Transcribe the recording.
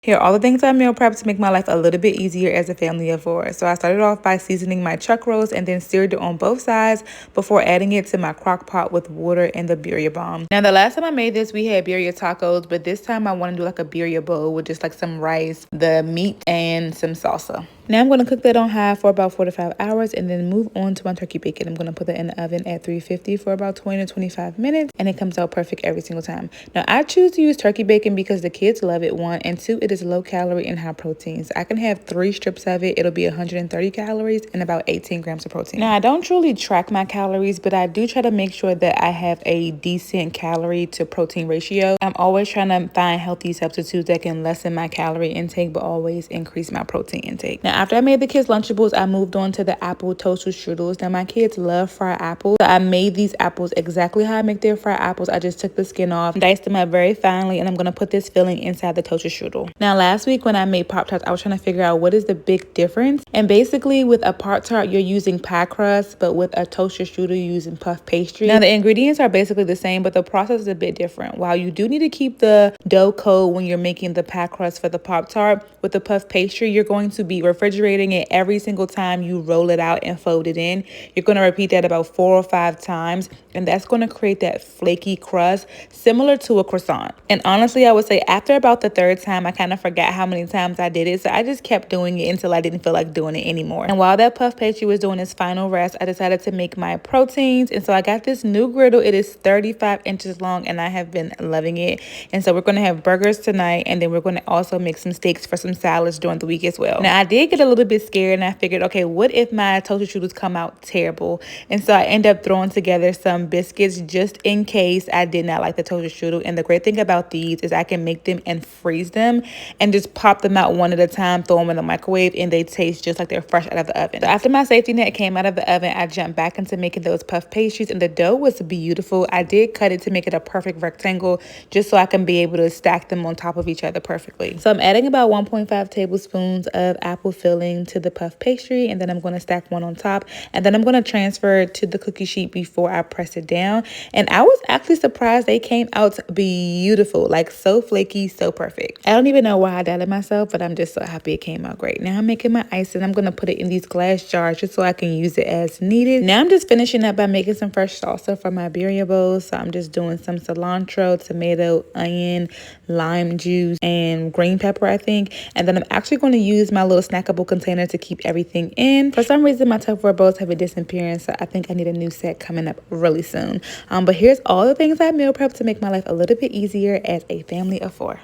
Here are all the things I meal prep to make my life a little bit easier as a family of four. So I started off by seasoning my chuck roast and then seared it on both sides before adding it to my crock pot with water and the birria bomb. Now the last time I made this, we had birria tacos, but this time I want to do like a birria bowl with just like some rice, the meat, and some salsa. Now I'm going to cook that on high for about 4 to 5 hours and then move on to my turkey bacon. I'm going to put that in the oven at 350 for about 20 to 25 minutes and it comes out perfect every single time. Now I choose to use turkey bacon because the kids love it, one, and two, it is low calorie and high protein. So I can have 3 strips of it. It'll be 130 calories and about 18 grams of protein. Now I don't truly track my calories, but I do try to make sure that I have a decent calorie to protein ratio. I'm always trying to find healthy substitutes that can lessen my calorie intake but always increase my protein intake. Now after I made the kids Lunchables, I moved on to the apple toasted strudels. Now my kids love fried apples, so I made these apples exactly how I make their fried apples. I just took the skin off, diced them up very finely, and I'm going to put this filling inside the toasted strudel. Now last week when I made Pop-Tarts, I was trying to figure out what is the big difference. And basically with a Pop-Tart, you're using pie crust, but with a toasted strudel, you're using puff pastry. Now the ingredients are basically the same, but the process is a bit different. While you do need to keep the dough cold when you're making the pie crust for the Pop-Tart, with the puff pastry, you're going to be refrigerating it every single time you roll it out and fold it in. You're going to repeat that about 4 or 5 times, and that's going to create that flaky crust similar to a croissant. And honestly, I would say after about the 3rd time, I kind of forgot how many times I did it, so I just kept doing it until I didn't feel like doing it anymore. And while that puff pastry was doing its final rest, I decided to make my proteins, and so I got this new griddle. It is 35 inches long, and I have been loving it. And so we're going to have burgers tonight, and then we're going to also make some steaks for some salads during the week as well. Now I did get a little bit scared, and I figured, okay, what if my toasted strudels come out terrible? And so I end up throwing together some biscuits just in case I did not like the toasted strudel. And the great thing about these is I can make them and freeze them and just pop them out one at a time, throw them in the microwave, and they taste just like they're fresh out of the oven. So after my safety net came out of the oven, I jumped back into making those puff pastries, and the dough was beautiful. I did cut it to make it a perfect rectangle just so I can be able to stack them on top of each other perfectly. So I'm adding about 1.5 tablespoons of apple filling to the puff pastry, and then I'm going to stack one on top, and then I'm going to transfer it to the cookie sheet before I press it down. And I was actually surprised they came out beautiful, like so flaky, so perfect. I don't even know why I doubted myself, but I'm just so happy it came out great. Now I'm making my icing. I'm going to put it in these glass jars just so I can use it as needed. Now I'm just finishing up by making some fresh salsa for my birria bowls. So I'm just doing some cilantro, tomato, onion, lime juice, and green pepper, I think. And then I'm actually going to use my little snackable container to keep everything in. For some reason, my Tupperware bowls have a disappearance, so I think I need a new set coming up really soon. But here's all the things I meal prep to make my life a little bit easier as a family of 4.